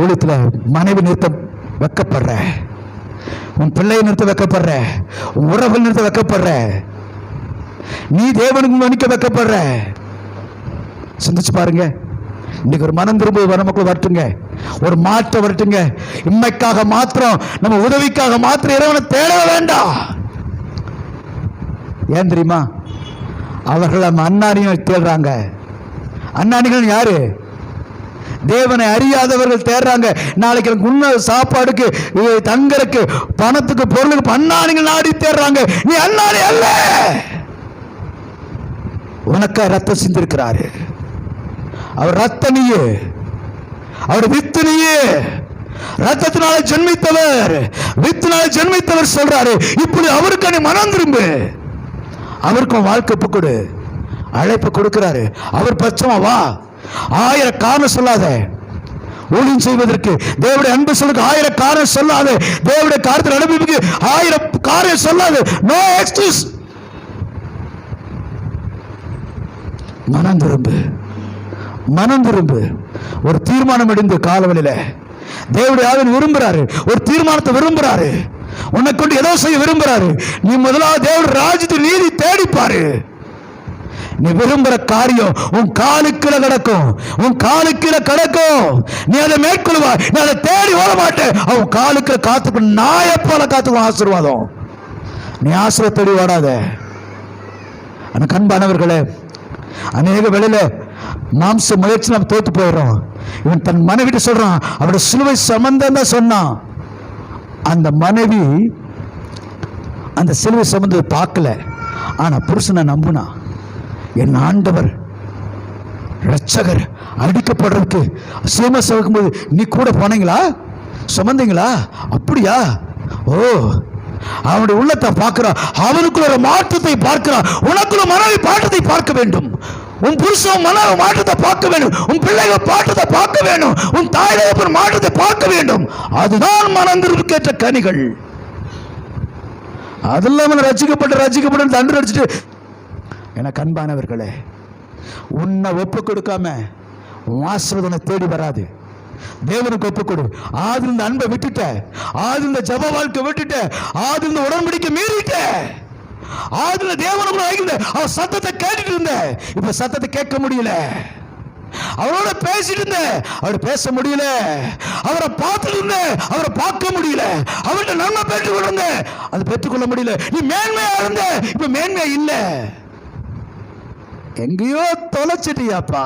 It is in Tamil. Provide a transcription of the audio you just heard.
ஊழியத்தில் மனைவி நிறுத்த வைக்கப்படுற, உன் பிள்ளையை நிறுத்த வைக்கப்படுற, உன் உறவுகள் நிறுத்த வைக்கப்படுற, நீ தேவனுக்கு மன்னிக்க வைக்கப்படுற. சிந்திச்சு பாருங்க. இன்னைக்கு ஒரு மனம் திரும்ப நமக்குள்ள வரட்டுங்க, ஒரு மாற்றம் வரட்டுங்க. இம்மைக்காக மாத்திரம், நம்ம உதவிக்காக மாத்திரம் இறைவனை தேட வேண்டாம். ஏன் தெரியுமா? அவர்கள் நம்ம அன்னானிகள் தேடுறாங்க. அன்னானிகள் யாரு? தேவனை அறியாதவர்கள் தேடுறாங்க. நாளைக்கு உண்ண சாப்பாடுக்கு, தங்கருக்கு, பணத்துக்கு, பொருளுக்கு அன்னானிகள் நாடி தேடுறாங்க. நீ அன்னானி அல்ல. உனக்கு ரத்தம் சிந்திருக்கிறாரு. அவர் ரத்த நீயே, அவர் வித்து நீயே. ரத்தத்தினால ஜென்மித்தவர், வித்தினால ஜென்மித்தவர் சொல்றாரு. இப்படி அவருக்கு நீ மனம் திரும்பு, அவருக்கும் வாழ்க்கை கொடு, அழைப்பு கொடுக்கிறாரு. அவர் பட்சமா வா. 1000 காரணம் சொல்லாத. ஊழியம் செய்வதற்கு, தேவனுடைய அன்பு சொல்லுக்கு 1000 காரணம் சொல்லாத. தேவனுடைய காரியத்தில் அனுபவிக்கு 1000 காரணம் சொல்லாத. No excuse. மனம் திரும்பு, மனம் திரும்பு. ஒரு தீர்மானம் எடுந்து காலவெளியில தேவனுடைய ஆவியானவர் விரும்புறாரு, ஒரு தீர்மானத்தை விரும்புறாரு. உன்னை கொண்டு ஏதோ செய்ய விரும்புறாரு. நீ முதலாவது தேவனுடைய ராஜ்யத்தை நீதி தேடிப்பாரு. நீ விரும்புற காரியம் உன் காலுக்கீழ கிடக்கும், உன் காலுக்கீழ கிடக்கும். நீ அதை மேற்கொள்வா. நீ அதை தேடி ஓட மாட்டேன். அவன் காலுக்கீழ காத்துக்கணும், நாயை போல காத்துக்கும் ஆசீர்வாதம். நீ ஆசீர்வாதம் தேடி ஓடாத. எனக்கு அன்பானவர்களே, அநேக வேளையில மாம்ச முயற்சி நம்ம தோத்து போயிடும். இவன் தன் மனைவிட்டு சொல்றான், அவருடைய சிலுவை சம்பந்தம் தான் சொன்னான். அந்த மனைவி அந்த சிலுவை சம்பந்தத்தை பார்க்கல, ஆனா புருஷனை நம்புனா. என் ஆண்டவர் இரட்சகர் அடிக்கப்படுறதுக்கு சீமை சமைக்கும்போது நீ கூட போனீங்களா, சுமந்தீங்களா? அப்படியா? ஓ, அவனுடைய உள்ளத்தை பார்க்கிறான், அவனுக்குள்ள ஒரு மாற்றத்தை பார்க்கிறான். உனக்குள்ள மனைவி மாற்றத்தை பார்க்க வேண்டும், உன் புருஷன் மனைவி மாற்றத்தை பார்க்க வேண்டும், உன் பிள்ளைகள் மாற்றத்தை பார்க்க வேண்டும், உன் தாய் தகப்பன் மாற்றத்தை பார்க்க வேண்டும். அதுதான் மனந்திருக்கேற்ற கனிகள். அதெல்லாம் ரசிக்கப்பட்டு தண்டு அடிச்சுட்டு. எனக்கு அன்பானவர்களே, உன்னை ஒப்பு கொடுக்காம ஆசீர்வாதம் தேடி வராது. தேவனுக்கு ஒப்பு கொடு. ஆதிருந்த அன்பை விட்டுட்ட, ஆதிருந்த ஜப வாழ்க்கை விட்டுட்ட, ஆதிருந்த உடன்படிக்கை மீறிட்ட, ஆதிருந்த தேவனுக்குள்ள வைக்கிற அவர் சத்தத்தை கேட்டுட்டு இருந்த. இப்ப சத்தத்தை கேட்க முடியல. அவரோட பேசிட்டு இருந்த, அவரை பேச முடியல. அவரை பார்த்துட்டு இருந்த, அவரை பார்க்க முடியல. அவர்கிட்ட நன்மை பெற்றுக்கொண்டு இருந்த, அதை பெற்றுக்கொள்ள முடியல. நீ மேன்மையா இருந்த, இப்ப மேன்மையா இல்ல. எங்கேயோ தொலைச்சிட்டியாப்பா.